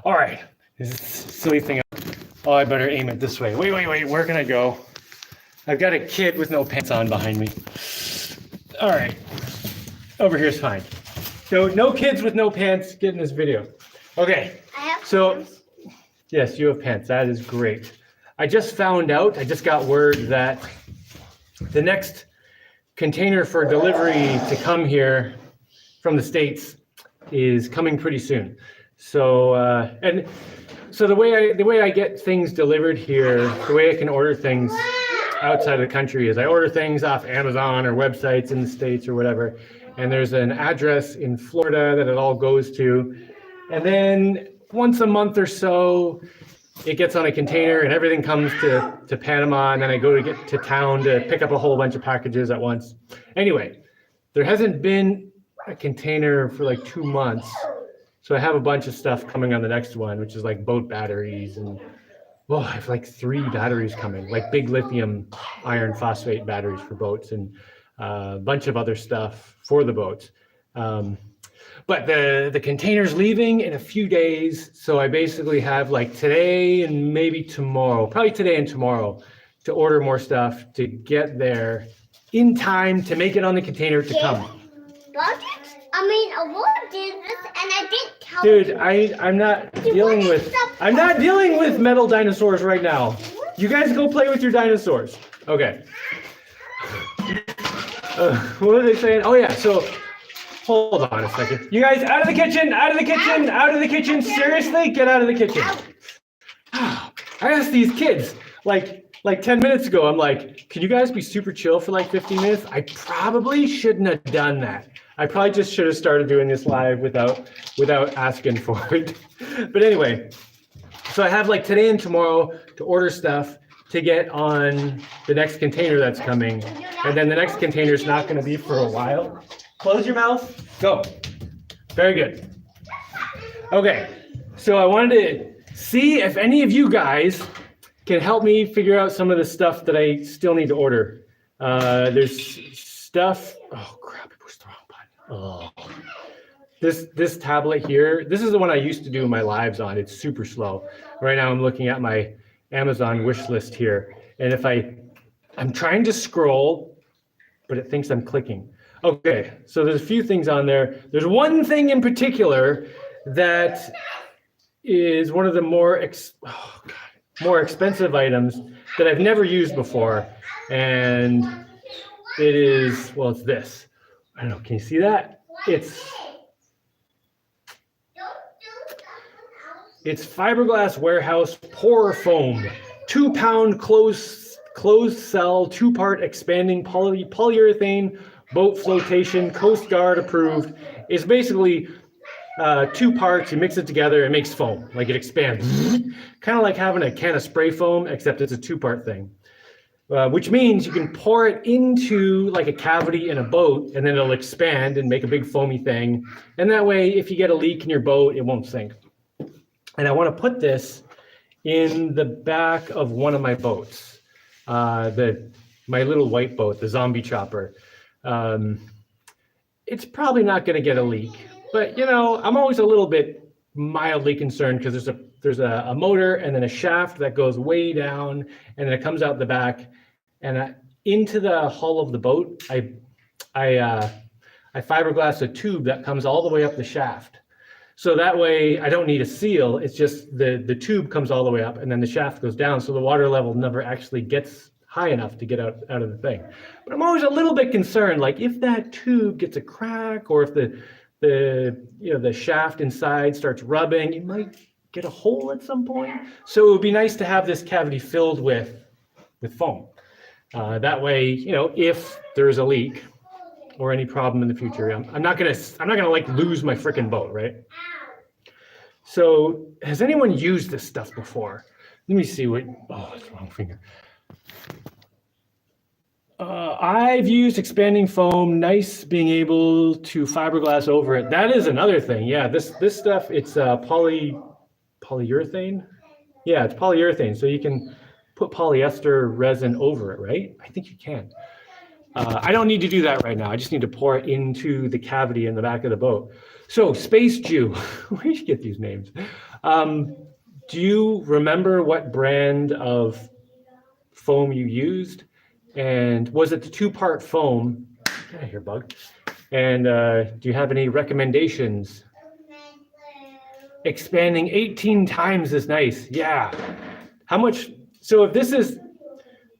All right, this silly thing. Oh, I better aim it this way. Wait, where can I go? I've got a kid with no pants on behind me. All right, over here's fine. So no kids with no pants get in this video. Okay, so yes, you have pants, that is great. I just found out, I just got word that the next container for delivery to come here from the States is coming pretty soon. So, so the way I get things delivered here, the way I can order things outside of the country is I order things off Amazon or websites in the States or whatever, and there's an address in Florida that it all goes to. And then once a month or so, it gets on a container and everything comes to Panama, and then I go to get to town to pick up a whole bunch of packages at once. Anyway, there hasn't been a container for like 2 months. So I have a bunch of stuff coming on the next one, which is like boat batteries, and well, I have like 3 batteries coming, like big lithium iron phosphate batteries for boats, and a bunch of other stuff for the boats. But the container's leaving in a few days, so I basically have like today and maybe tomorrow, probably today and tomorrow, to order more stuff to get there in time to make it on the container to come. A lot did this, and I didn't tell you. Dude, I'm not dealing with metal dinosaurs right now. You guys go play with your dinosaurs. Okay. What are they saying? Oh yeah, so hold on a second. You guys, out of the kitchen, out of the kitchen, out of the kitchen. Seriously, get out of the kitchen. I asked these kids like 10 minutes ago, I'm like, can you guys be super chill for like 15 minutes? I probably shouldn't have done that. I probably just should have started doing this live without asking for it. But anyway, so I have like today and tomorrow to order stuff to get on the next container that's coming. And then the next container is not going to be for a while. Close your mouth. Go. Very good. Okay, so I wanted to see if any of you guys can help me figure out some of the stuff that I still need to order. There's stuff. Oh crap! I pushed the wrong button. Oh. This tablet here. This is the one I used to do my lives on. It's super slow. Right now I'm looking at my Amazon wish list here, and if I'm trying to scroll, but it thinks I'm clicking. Okay, so there's a few things on there. There's one thing in particular that is one of the more expensive items that I've never used before, and it is, well, it's this. I don't know, can you see that? It's fiberglass warehouse pour foam, 2-pound closed cell, 2-part expanding polyurethane, boat flotation, Coast Guard approved. It's basically 2 parts, you mix it together, it makes foam, like it expands. Kind of like having a can of spray foam, except it's a 2-part thing. Which means you can pour it into like a cavity in a boat, and then it'll expand and make a big foamy thing. And that way, if you get a leak in your boat, it won't sink. And I want to put this in the back of one of my boats, my little white boat, the zombie chopper. It's probably not going to get a leak, but you know, I'm always a little bit mildly concerned because there's a motor and then a shaft that goes way down, and then it comes out the back and into the hull of the boat. I fiberglass a tube that comes all the way up the shaft. So that way I don't need a seal. It's just the tube comes all the way up and then the shaft goes down. So the water level never actually gets high enough to get out of the thing. But I'm always a little bit concerned, like if that tube gets a crack, or if the shaft inside starts rubbing, it might get a hole at some point. So it would be nice to have this cavity filled with foam. That way, you know, if there's a leak or any problem in the future, I'm not gonna like lose my freaking boat, right? So has anyone used this stuff before? Let me see what. Oh, that's the wrong finger. I've used expanding foam. Nice being able to fiberglass over it. That is another thing. Yeah, this stuff, it's polyurethane. Yeah, it's polyurethane. So you can put polyester resin over it, right? I think you can. I don't need to do that right now. I just need to pour it into the cavity in the back of the boat. So Space Jew, where did you get these names? Do you remember what brand of foam you used? And was it the two-part foam? Get out of here, bug. And do you have any recommendations? Expanding 18 times is nice. Yeah. How much? So if this is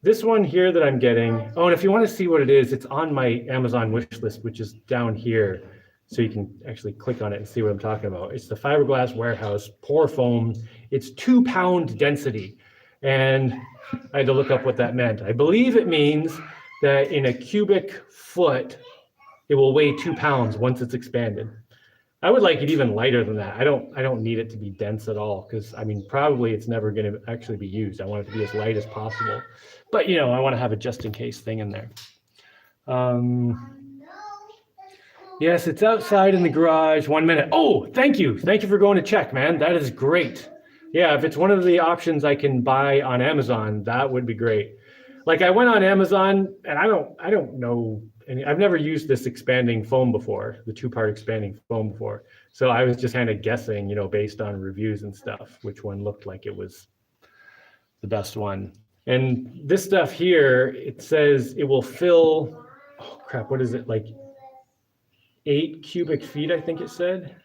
this one here that I'm getting, oh, and if you want to see what it is, it's on my Amazon wish list, which is down here. So you can actually click on it and see what I'm talking about. It's the Fiberglass Warehouse Pour Foam. It's 2-pound density. And I had to look up what that meant. I believe it means that in a cubic foot, it will weigh 2 pounds once it's expanded. I would like it even lighter than that. I don't need it to be dense at all, because I mean, probably it's never going to actually be used. I want it to be as light as possible. But you know, I want to have a just in case thing in there. Yes, it's outside in the garage. 1 minute. Oh, thank you. Thank you for going to check, man. That is great. Yeah, if it's one of the options I can buy on Amazon, that would be great. Like I went on Amazon and I don't know, and I've never used this expanding foam before, the 2-part expanding foam before. So I was just kind of guessing, you know, based on reviews and stuff, which one looked like it was the best one. And this stuff here, it says it will fill, oh crap, what is it, like 8 cubic feet, I think it said.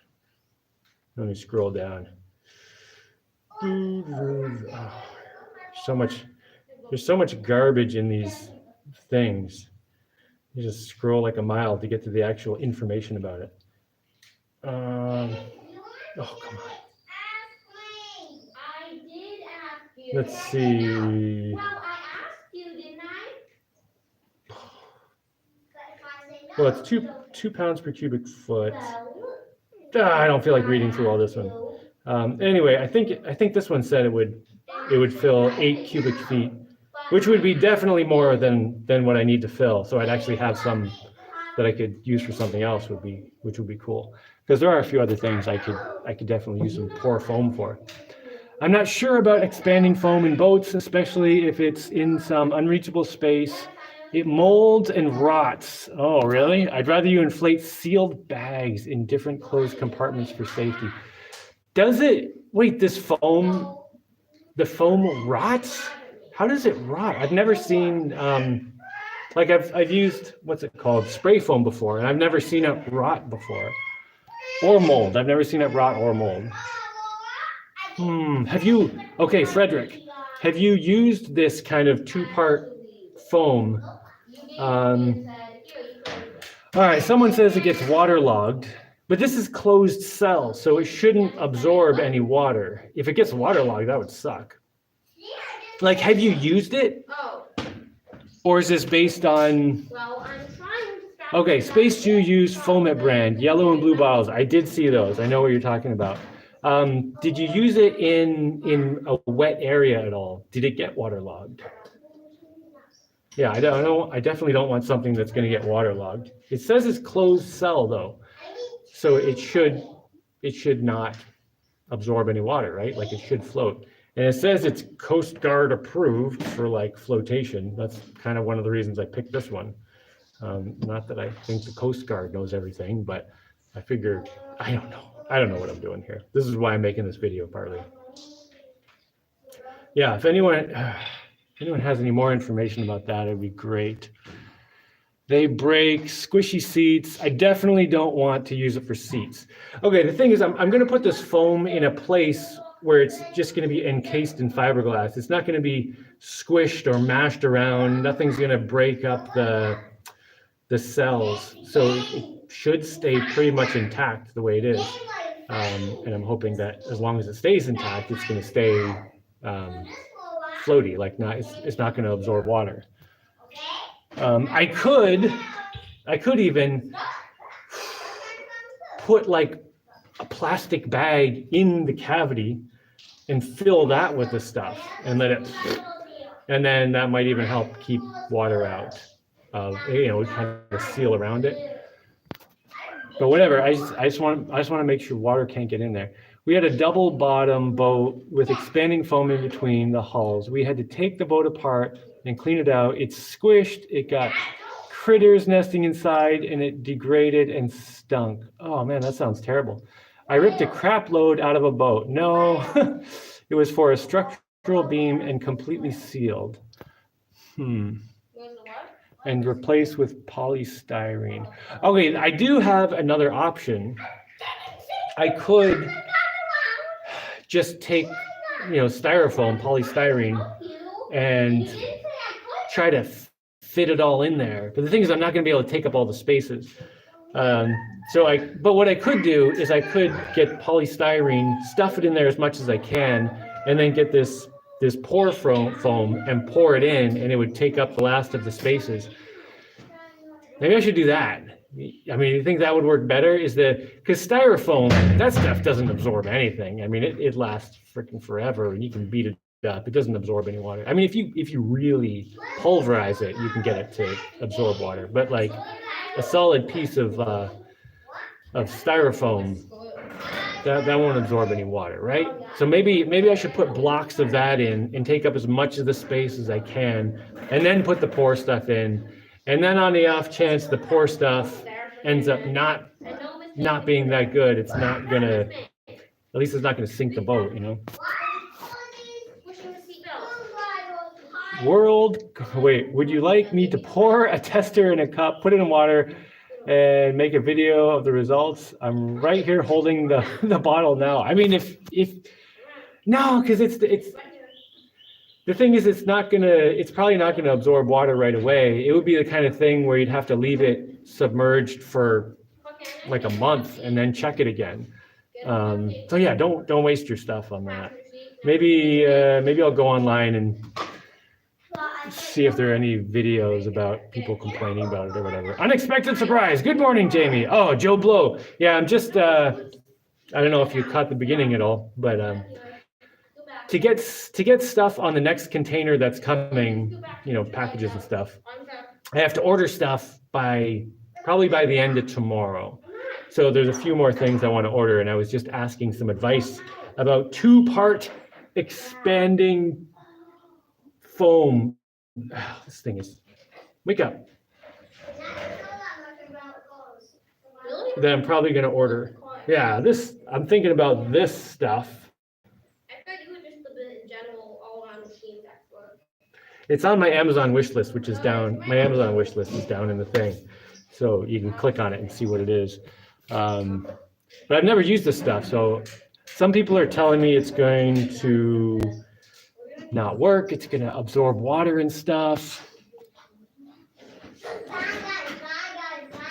Let me scroll down. Oh, there's so much garbage in these things. You just scroll like a mile to get to the actual information about it. Oh, come on. Let's see. Well, it's two pounds per cubic foot. I don't feel like reading through all this one. Anyway, I think this one said it would fill 8 cubic feet, which would be definitely more than what I need to fill. So I'd actually have some that I could use for something else, which would be cool. Because there are a few other things I could definitely use some pour foam for. I'm not sure about expanding foam in boats, especially if it's in some unreachable space. It molds and rots. Oh, really? I'd rather you inflate sealed bags in different closed compartments for safety. Does it? Wait, the foam rots? How does it rot? I've never seen, like I've used, what's it called, spray foam before, and I've never seen it rot before. Or mold. I've never seen it rot or mold. Okay, Frederick, have you used this kind of 2-part foam? All right, someone says it gets waterlogged, but this is closed cell, so it shouldn't absorb any water. If it gets waterlogged, that would suck. Like, have you used it? Or is this based on... Okay, Space Jew used Foamit brand, yellow and blue bottles. I did see those. I know what you're talking about. Did you use it in a wet area at all? Did it get waterlogged? Yeah, I definitely don't want something that's going to get waterlogged. It says it's closed cell though, so it should not absorb any water, right? Like it should float. And it says it's Coast Guard approved for like flotation. That's kind of one of the reasons I picked this one. Not that I think the Coast Guard knows everything, but I figured, I don't know what I'm doing here. This is why I'm making this video partly. Yeah, if anyone has any more information about that, it'd be great. They break squishy seats. I definitely don't want to use it for seats. Okay, the thing is, I'm going to put this foam in a place where it's just going to be encased in fiberglass. It's not going to be squished or mashed around. Nothing's going to break up the cells. So it should stay pretty much intact the way it is. And I'm hoping that as long as it stays intact, it's going to stay floaty, like it's not going to absorb water. I could even put like a plastic bag in the cavity and fill that with the stuff and let it, and then that might even help keep water out. Kind of seal around it. But whatever, I just want to make sure water can't get in there. We had a double bottom boat with expanding foam in between the hulls. We had to take the boat apart and clean it out. It's squished. It got critters nesting inside, and it degraded and stunk. Oh man, that sounds terrible. I ripped a crap load out of a boat. No, it was for a structural beam and completely sealed. And replaced with polystyrene. Okay, I do have another option. I could just take, styrofoam, polystyrene, and try to fit it all in there. But the thing is, I'm not going to be able to take up all the spaces. But what I could do is I could get polystyrene, stuff it in there as much as I can, and then get this pour foam and pour it in, and it would take up the last of the spaces. Maybe I should do that. I mean, you think that would work better? Because styrofoam, that stuff doesn't absorb anything. I mean, it lasts freaking forever, and you can beat it up. It doesn't absorb any water. I mean, if you really pulverize it, you can get it to absorb water. But like a solid piece of styrofoam, that won't absorb any water, right? So maybe I should put blocks of that in and take up as much of the space as I can, and then put the pour stuff in. And then on the off chance the pour stuff ends up not being that good, it's not gonna, at least it's not gonna sink the boat, Wait, would you like me to pour a tester in a cup, put it in water, and make a video of the results? I'm right here holding the bottle now. I mean, no, because it's the thing is, it's probably not gonna absorb water right away. It would be the kind of thing where you'd have to leave it submerged for like a month and then check it again. So yeah, don't waste your stuff on that. Maybe I'll go online and see if there are any videos about people complaining about it or whatever. Unexpected surprise. Good morning, Jaimie. Oh, Joe Blow. Yeah, I'm just, I don't know if you caught the beginning at all, but to get stuff on the next container that's coming, packages and stuff, I have to order stuff probably by the end of tomorrow. So there's a few more things I want to order, and I was just asking some advice about 2-part expanding foam. This thing is, wake up. That I'm probably going to order. Yeah, I'm thinking about this stuff. It's on my Amazon wish list, which is down. My Amazon wish list is down in the thing, so you can click on it and see what it is. But I've never used this stuff, so some people are telling me it's going to not work. It's going to absorb water and stuff.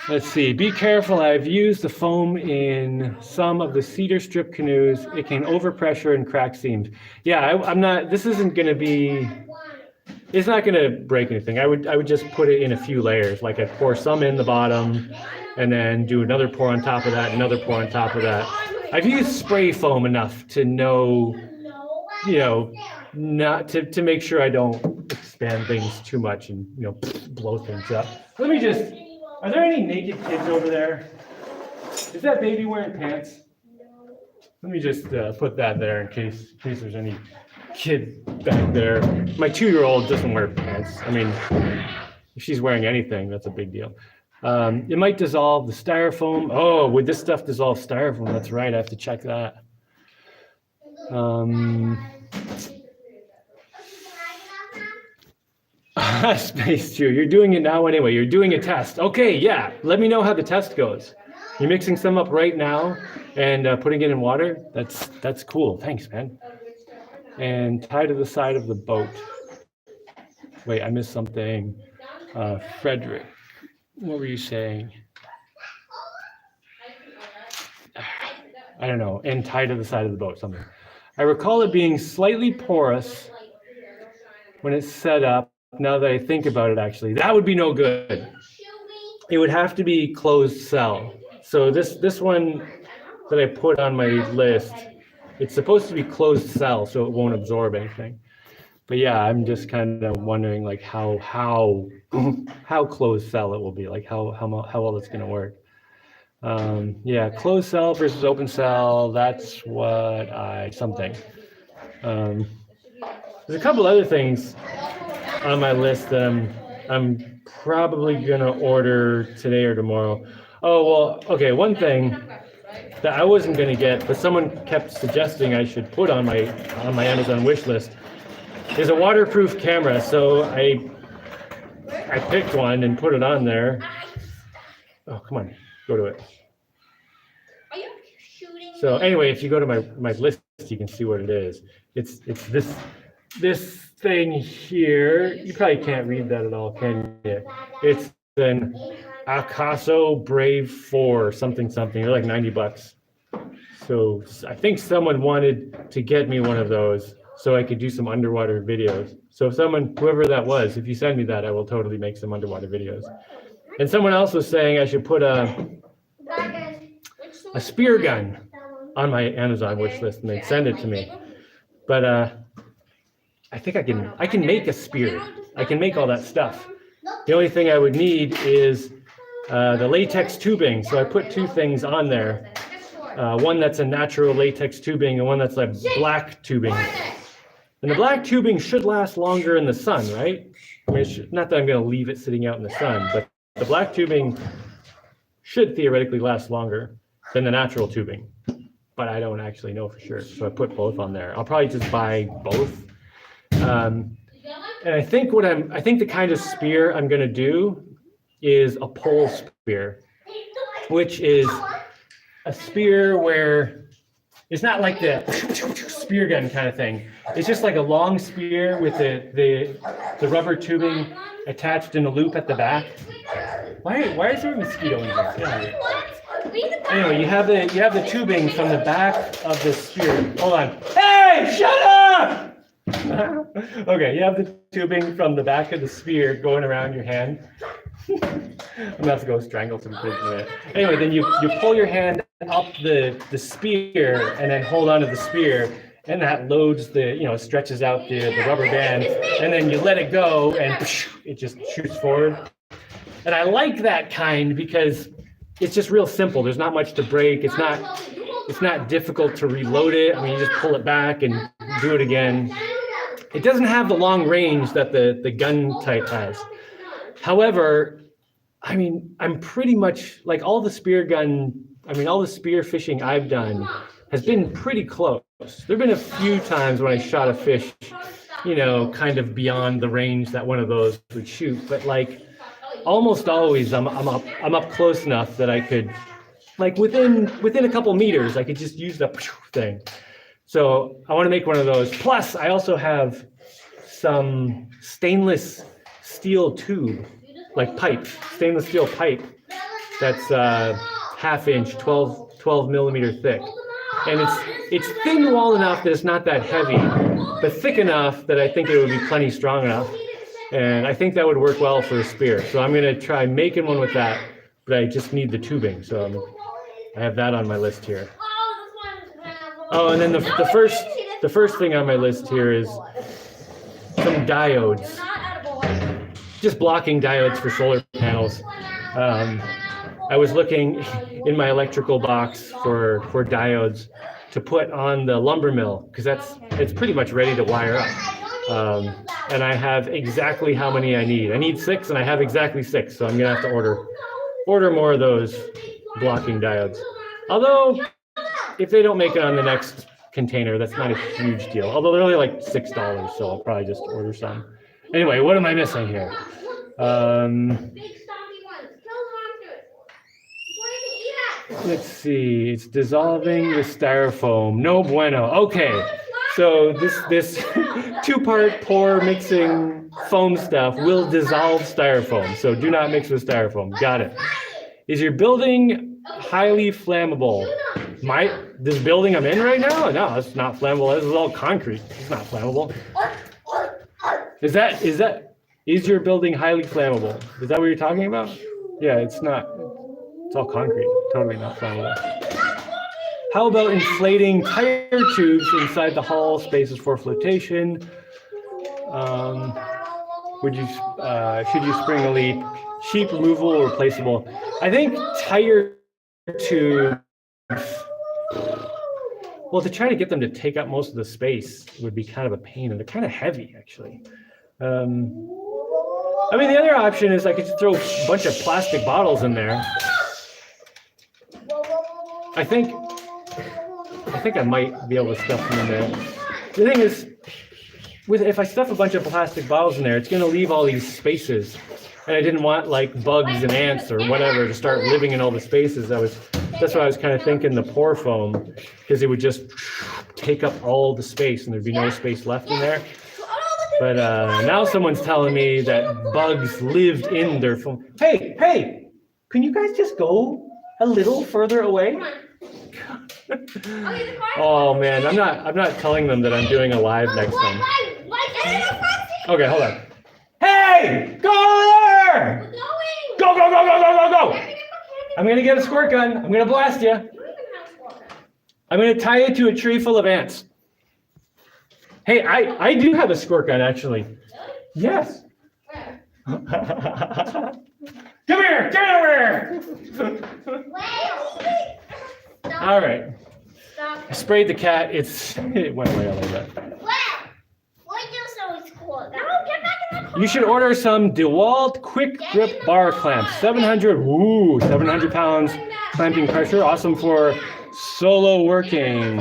Let's see. Be careful. I've used the foam in some of the cedar strip canoes. It can overpressure and crack seams. Yeah, I'm not. This isn't going to be. It's not going to break anything. I would just put it in a few layers. Like I'd pour some in the bottom, and then do another pour on top of that, another pour on top of that. I've used spray foam enough to know, not to make sure I don't expand things too much and blow things up. Let me just. Are there any naked kids over there? Is that baby wearing pants? Let me just put that there in case there's any kid back there. My 2-year-old doesn't wear pants. I mean, if she's wearing anything, that's a big deal. It might dissolve the styrofoam. Oh, would this stuff dissolve styrofoam? That's right, I have to check that. Space Jew, you're doing it now anyway. You're doing a test. Okay, yeah. Let me know how the test goes. You're mixing some up right now and putting it in water. That's cool. Thanks, man. And tie to the side of the boat. Wait, I missed something. Frederick, what were you saying? I don't know. And tie to the side of the boat, something. I recall it being slightly porous when it's set up. Now that I think about it, actually, that would be no good. It would have to be closed cell. So this one that I put on my list, it's supposed to be closed cell, so it won't absorb anything. But yeah, I'm just kind of wondering like how closed cell it will be, like how well it's going to work. Yeah, closed cell versus open cell. That's what something. There's a couple other things on my list that I'm I'm probably gonna order today or tomorrow. Oh, well, okay, one thing that I wasn't gonna get, but someone kept suggesting I should put on my Amazon wish list is a waterproof camera. So I picked one and put it on there. Oh, come on, go to it. Are you shooting? So anyway, if you go to my list, you can see what it is. It's this thing here. You probably can't read that at all, can you? It's an Akaso Brave 4 something. They're like $90. So I think someone wanted to get me one of those so I could do some underwater videos. So whoever that was, if you send me that, I will totally make some underwater videos. And someone else was saying I should put a spear gun on my Amazon wish list and they'd send it to me. But I think I can make a spear. I can make all that stuff. The only thing I would need is the latex tubing. So I put two things on there. One that's a natural latex tubing and one that's like black tubing. And the black tubing should last longer in the sun, right? I mean, not that I'm going to leave it sitting out in the sun, but the black tubing should theoretically last longer than the natural tubing. But I don't actually know for sure. So I put both on there. I'll probably just buy both. And I think the kind of spear I'm going to do is a pole spear, which is a spear where it's not like the spear gun kind of thing. It's just like a long spear with the rubber tubing attached in a loop at the back. Why is there a mosquito in here? Get out of here. Anyway, you have the tubing from the back of the spear. Hold on. Hey, shut up! Okay, you have the tubing from the back of the spear going around your hand. I'm gonna have to go strangle some kids in a minute. Anyway, then you pull your hand up the spear and then hold onto the spear, and that loads stretches out the rubber band, and then you let it go and it just shoots forward. And I like that kind because it's just real simple. There's not much to break. It's not difficult to reload it. I mean, you just pull it back and do it again. It doesn't have the long range that the gun type has. However, I mean, I'm pretty much like all the spear fishing I've done has been pretty close. There've been a few times when I shot a fish, kind of beyond the range that one of those would shoot, but like almost always I'm up close enough that I could, like within a couple meters, I could just use the thing. So I want to make one of those. Plus, I also have some stainless steel tube, like pipe, stainless steel pipe that's half-inch, 12 millimeter thick. And it's thin wall enough that it's not that heavy, but thick enough that I think it would be plenty strong enough. And I think that would work well for a spear. So I'm going to try making one with that, but I just need the tubing. So I have that on my list here. Oh, and then the first thing on my list here is some diodes. Just blocking diodes for solar panels. I was looking in my electrical box for diodes to put on the lumber mill because it's pretty much ready to wire up. And I have exactly how many I need. I need 6 and I have exactly 6, so I'm gonna have to order more of those blocking diodes. Although if they don't make it on the next container, that's not a huge deal. Although they're only like $6, so I'll probably just order some. Anyway, what am I missing here? Let's see. It's dissolving the styrofoam. No bueno. Okay. So this 2-part pour mixing foam stuff will dissolve styrofoam. So do not mix with styrofoam. Got it. Is your building highly flammable? This building I'm in right now? No, it's not flammable. This is all concrete. It's not flammable. Is your building highly flammable? Is that what you're talking about? Yeah, it's not. It's all concrete. Totally not flammable. How about inflating tire tubes inside the hull spaces for flotation? Should you spring a leak? Sheep removal or replaceable? I think tire tubes, well, to try to get them to take up most of the space would be kind of a pain, and they're kind of heavy, actually. I mean, the other option is I could just throw a bunch of plastic bottles in there. I think I might be able to stuff them in there. The thing is, if I stuff a bunch of plastic bottles in there, it's going to leave all these spaces. And I didn't want like bugs and ants or whatever to start living in all the spaces. That's why I was kind of thinking the pour foam, because it would just take up all the space and there'd be no space left in there. But now someone's telling me that bugs lived in their foam. Hey, can you guys just go a little further away? Oh man, I'm not telling them that I'm doing a live next time. Okay, hold on. Hey, go there! Go! I'm gonna get a squirt gun. I'm gonna blast you. I'm gonna tie you to a tree full of ants. Hey, I do have a squirt gun actually. Yes. Come here, get over here. All right. I sprayed the cat. It went away like that. You should order some DeWalt Quick Grip Bar Clamps. 700 pounds clamping pressure. Awesome for solo working.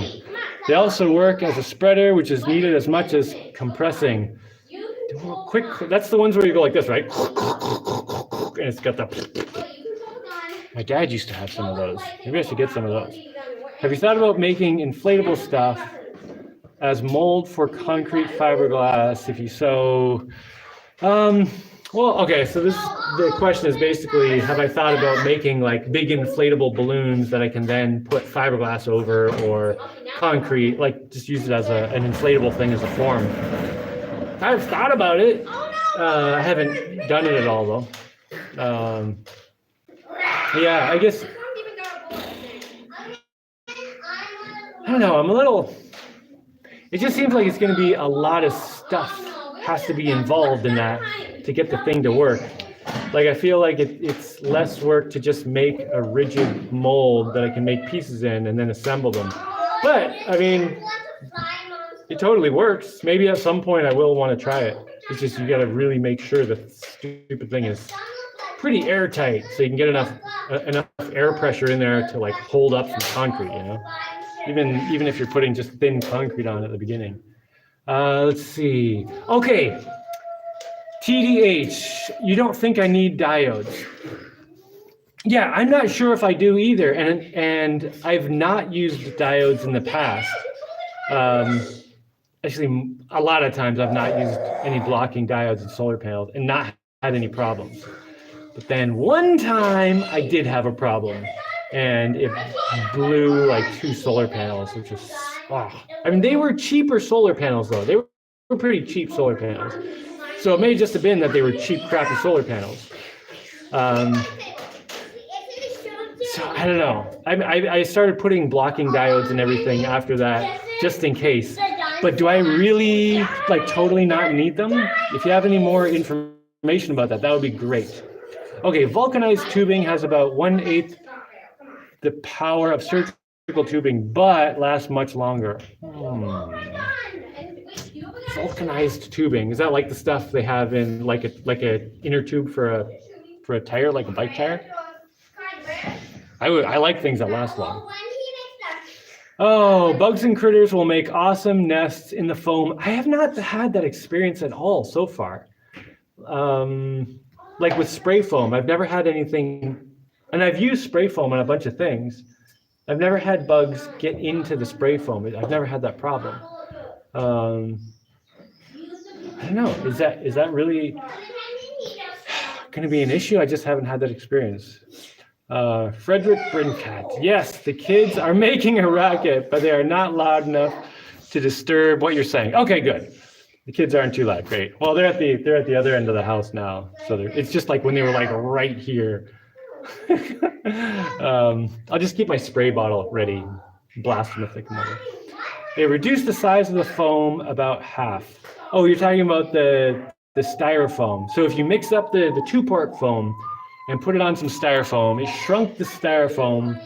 They also work as a spreader, which is needed as much as compressing. Quick, that's the ones where you go like this, right? And it's got the... My dad used to have some of those. Maybe I should get some of those. Have you thought about making inflatable stuff as mold for concrete fiberglass? If you so... Well, okay, so the question is basically, have I thought about making like big inflatable balloons that I can then put fiberglass over or concrete, like just use it as an inflatable thing as a form? I've thought about it. I haven't done it at all though. Yeah, I guess, I don't know, it just seems like it's going to be a lot of stuff has to be involved in that to get the thing to work. Like I feel like it's less work to just make a rigid mold that I can make pieces in and then assemble them. But I mean, it totally works. Maybe at some point I will want to try it. It's just you got to really make sure the stupid thing is pretty airtight so you can get enough air pressure in there to like hold up some concrete, you know, even if you're putting just thin concrete on at the beginning. Let's see. Okay. TDH, you don't think I need diodes? Yeah, I'm not sure if I do either, and I've not used diodes in the past. Actually, a lot of times I've not used any blocking diodes in solar panels and not had any problems. But then one time I did have a problem, and it blew like 2 solar panels, which was, I mean, they were cheaper solar panels though. They were pretty cheap solar panels. So it may just have been that they were cheap, crappy solar panels. So I don't know. I started putting blocking diodes and everything after that, just in case. But do I really like totally not need them? If you have any more information about that, that would be great. Okay, vulcanized tubing has about 1/8 the power of surgical tubing, but lasts much longer. Vulcanized tubing, is that like the stuff they have in like a inner tube for a tire, like a bike tire? I like things that last long. Oh, bugs and critters will make awesome nests in the foam. I have not had that experience at all so far. Like with spray foam, I've never had anything, and I've used spray foam on a bunch of things. I've never had bugs get into the spray foam. I've never had that problem. I don't know. Is that really going to be an issue? I just haven't had that experience. Frederick Brincat. Yes, the kids are making a racket, but they are not loud enough to disturb what you're saying. Okay, good. The kids aren't too loud. Great. Well, they're at the other end of the house now, so it's just like when they were like right here. I'll just keep my spray bottle ready, blast them if they come over. They reduced the size of the foam about half. Oh, you're talking about the styrofoam. So if you mix up the 2-part foam and put it on some styrofoam, it shrunk the styrofoam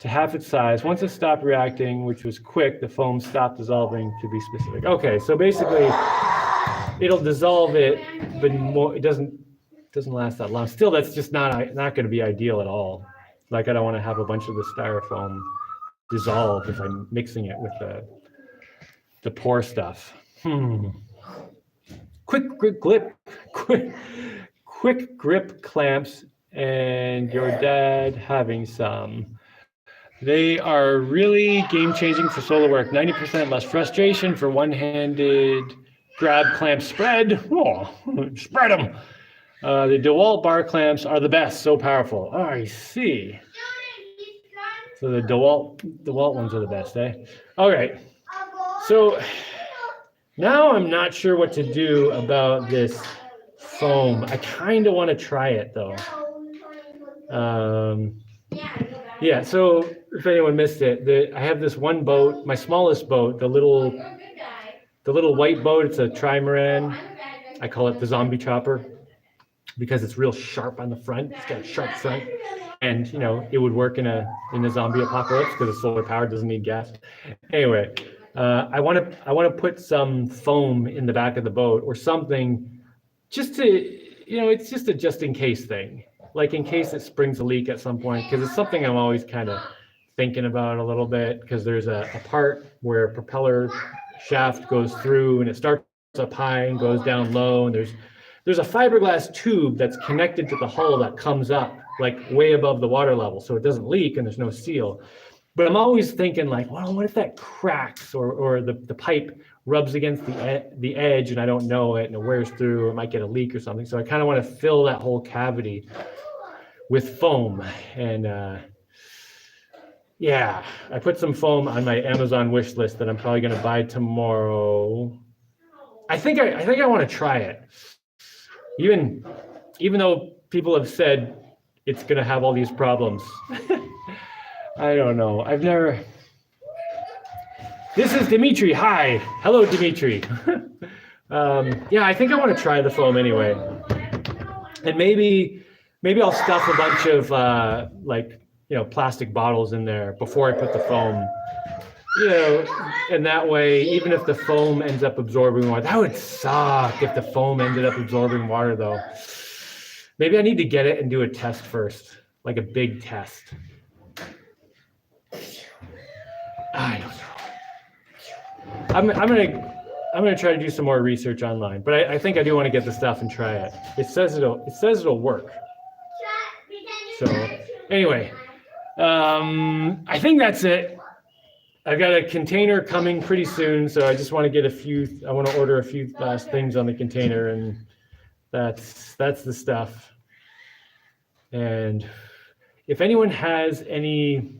to half its size. Once it stopped reacting, which was quick, the foam stopped dissolving, to be specific. Okay, so basically it'll dissolve it, but it doesn't doesn't last that long. Still, that's just not going to be ideal at all. Like I don't want to have a bunch of the styrofoam dissolve if I'm mixing it with the pour stuff. Quick grip clamps, and your dad having some. They are really game-changing for solo work. 90% less frustration for one-handed grab clamp spread. Oh, spread them. The DeWalt bar clamps are the best, so powerful. Oh, I see. So the DeWalt ones are the best, eh? All right. So now I'm not sure what to do about this foam. I kind of want to try it though. Yeah, so if anyone missed it, I have this one boat, my smallest boat, the little white boat. It's a trimaran. I call it the zombie chopper because it's real sharp on the front. It's got a sharp front, and you know it would work in a zombie apocalypse because it's solar powered, doesn't need gas. Anyway, I want to put some foam in the back of the boat or something, just to it's just a just in case thing. Like in case it springs a leak at some point, because it's something I'm always kind of thinking about a little bit, because there's a part where propeller shaft goes through and it starts up high and goes down low, and there's a fiberglass tube that's connected to the hull that comes up like way above the water level, so it doesn't leak and there's no seal. But I'm always thinking like, well, what if that cracks or the pipe rubs against the edge and I don't know it and it wears through, it might get a leak or something. So I kind of want to fill that whole cavity with foam. And yeah, I put some foam on my Amazon wish list that I'm probably going to buy tomorrow. I think I want to try it. Even though people have said it's going to have all these problems. I don't know. I've never. This is Dimitri. Hi. Hello, Dimitri. Yeah, I think I want to try the foam anyway. And maybe I'll stuff a bunch of plastic bottles in there before I put the foam. And that way, even if the foam ends up absorbing water, that would suck if the foam ended up absorbing water though. Maybe I need to get it and do a test first, like a big test. I don't know. I'm gonna try to do some more research online, but I think I do want to get the stuff and try it. It says it'll work. So anyway, I think that's it. I've got a container coming pretty soon, so I just want to get I want to order a few last things on the container, and that's the stuff. And if anyone has any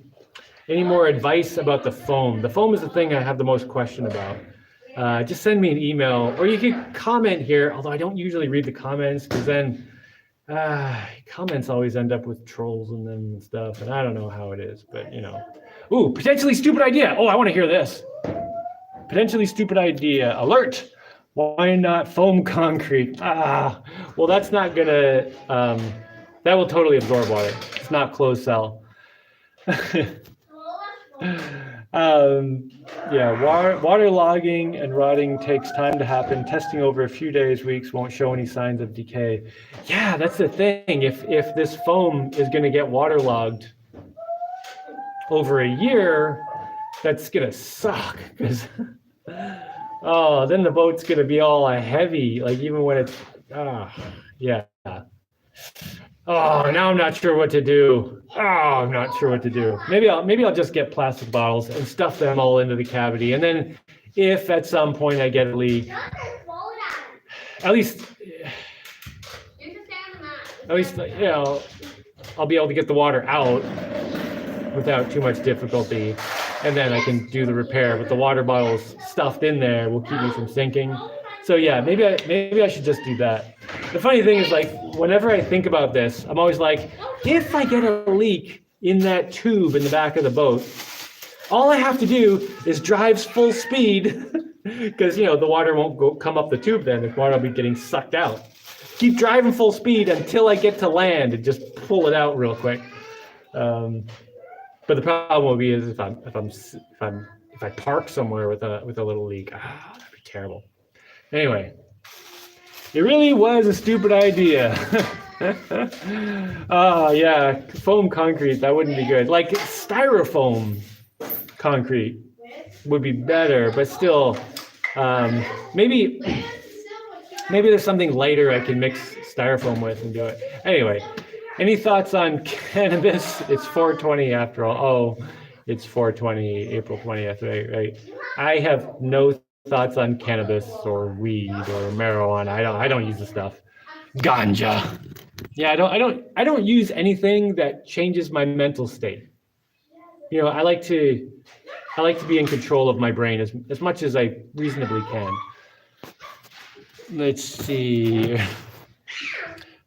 more advice about the foam is the thing I have the most question about. Just send me an email, or you can comment here, although I don't usually read the comments, because then comments always end up with trolls in them and stuff, and I don't know how it is, but Ooh, potentially stupid idea. Oh, I want to hear this. Potentially stupid idea. Alert. Why not foam concrete? Well, that's not gonna, that will totally absorb water. It's not closed cell. Water logging and rotting takes time to happen. Testing over a few days, weeks won't show any signs of decay. Yeah, that's the thing. If this foam is going to get waterlogged over a year, that's going to suck, because then the boat's going to be all heavy, like even when it's yeah. Oh, now I'm not sure what to do. Maybe I'll just get plastic bottles and stuff them all into the cavity, and then if at some point I get a leak, at least I'll be able to get the water out without too much difficulty, and then I can do the repair. But the water bottles stuffed in there will keep me from sinking. So yeah, maybe I should just do that. The funny thing is, like, whenever I think about this, I'm always like, if I get a leak in that tube in the back of the boat, all I have to do is drive full speed, because the water won't come up the tube then. The water will be getting sucked out. Keep driving full speed until I get to land and just pull it out real quick. But the problem will be is if I park somewhere with a little leak, that'd be terrible. Anyway, It really was a stupid idea. Oh, yeah, foam concrete, that wouldn't be good. Like styrofoam concrete would be better, but still, maybe there's something lighter I can mix styrofoam with and do it. Anyway, any thoughts on cannabis? It's 420 after all. Oh, it's 420, April 20th, right? I have no thoughts on cannabis or weed or marijuana. I don't use the stuff. Ganja. Yeah, I don't use anything that changes my mental state. You know, I like to be in control of my brain as much as I reasonably can. Let's see.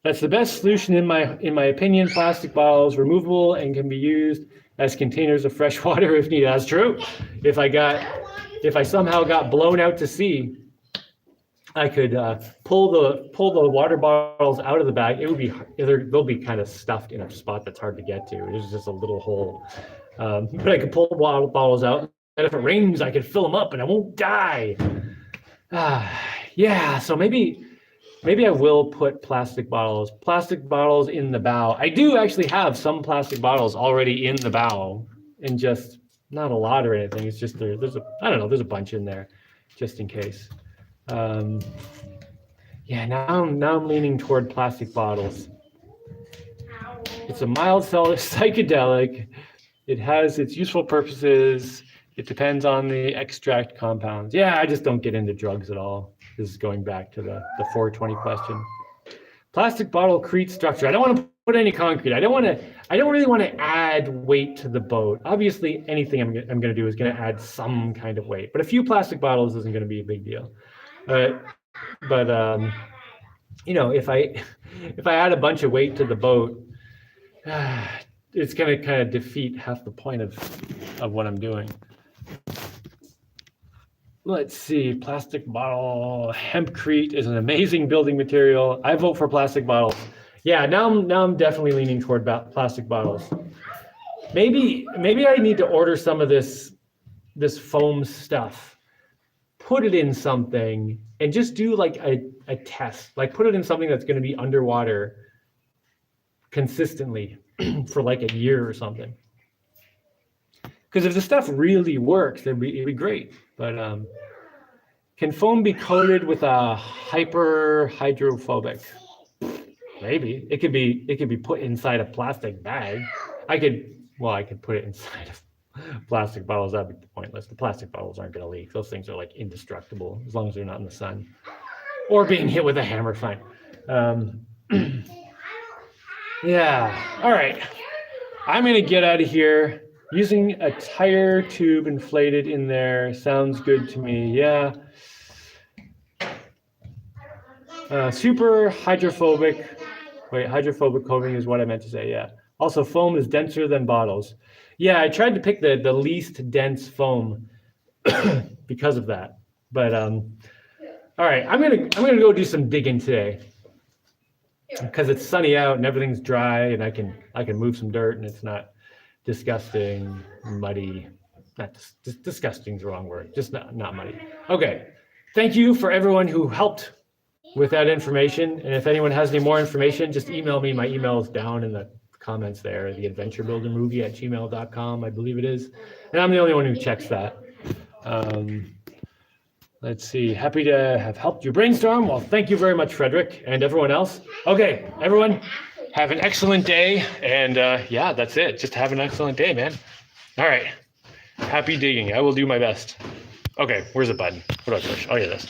That's the best solution in my opinion. Plastic bottles, removable and can be used as containers of fresh water if needed. That's true. If I somehow got blown out to sea, I could pull the water bottles out of the bag. It would be they'll be kind of stuffed in a spot that's hard to get to. There's just a little hole, but I could pull the water bottles out, and if it rains, I could fill them up, and I won't die. Yeah. So maybe I will put plastic bottles in the bow. I do actually have some plastic bottles already in the bow, and just not a lot or anything. It's just there's a bunch in there, just in case. Yeah, now I'm leaning toward plastic bottles. It's a mild psychedelic. It has its useful purposes. It depends on the extract compounds. Yeah, I just don't get into drugs at all. This is going back to the 420 question. Plastic bottle crete structure. I don't want to put any concrete. I don't really want to add weight to the boat. Obviously, anything I'm going to do is going to add some kind of weight. But a few plastic bottles isn't going to be a big deal. But you know, if I add a bunch of weight to the boat, it's going to kind of defeat half the point of what I'm doing. Let's see, plastic bottle, hempcrete is an amazing building material. I vote for plastic bottles. Yeah, now I'm definitely leaning toward plastic bottles. Maybe I need to order some of this foam stuff, put it in something, and just do like a test. Like put it in something that's going to be underwater consistently for like a year or something. Because if the stuff really works, it'd be great. But can foam be coated with a hydrophobic? Maybe it could be put inside a plastic bag. I could put it inside of plastic bottles. That'd be pointless. The plastic bottles aren't going to leak. Those things are like indestructible as long as they're not in the sun or being hit with a hammer. Fine. Yeah. All right. I'm going to get out of here. Using a tire tube inflated in there sounds good to me. Yeah. Super hydrophobic. Wait, hydrophobic coating is what I meant to say. Yeah. Also, foam is denser than bottles. Yeah, I tried to pick the least dense foam because of that. But all right, I'm gonna go do some digging today because it's sunny out and everything's dry, and I can move some dirt and it's not disgusting, muddy. Not disgusting is the wrong word. Just not muddy. Okay. Thank you for everyone who helped with that information. And if anyone has any more information, just email me. My email is down in the comments there, theadventurebuildermovie@gmail.com, I believe it is. And I'm the only one who checks that. Let's see. Happy to have helped you brainstorm. Well, thank you very much, Frederick, and everyone else. Okay, everyone, have an excellent day. And yeah, that's it. Just have an excellent day, man. All right. Happy digging. I will do my best. Okay, where's the button? What do I push? Oh, yeah, this.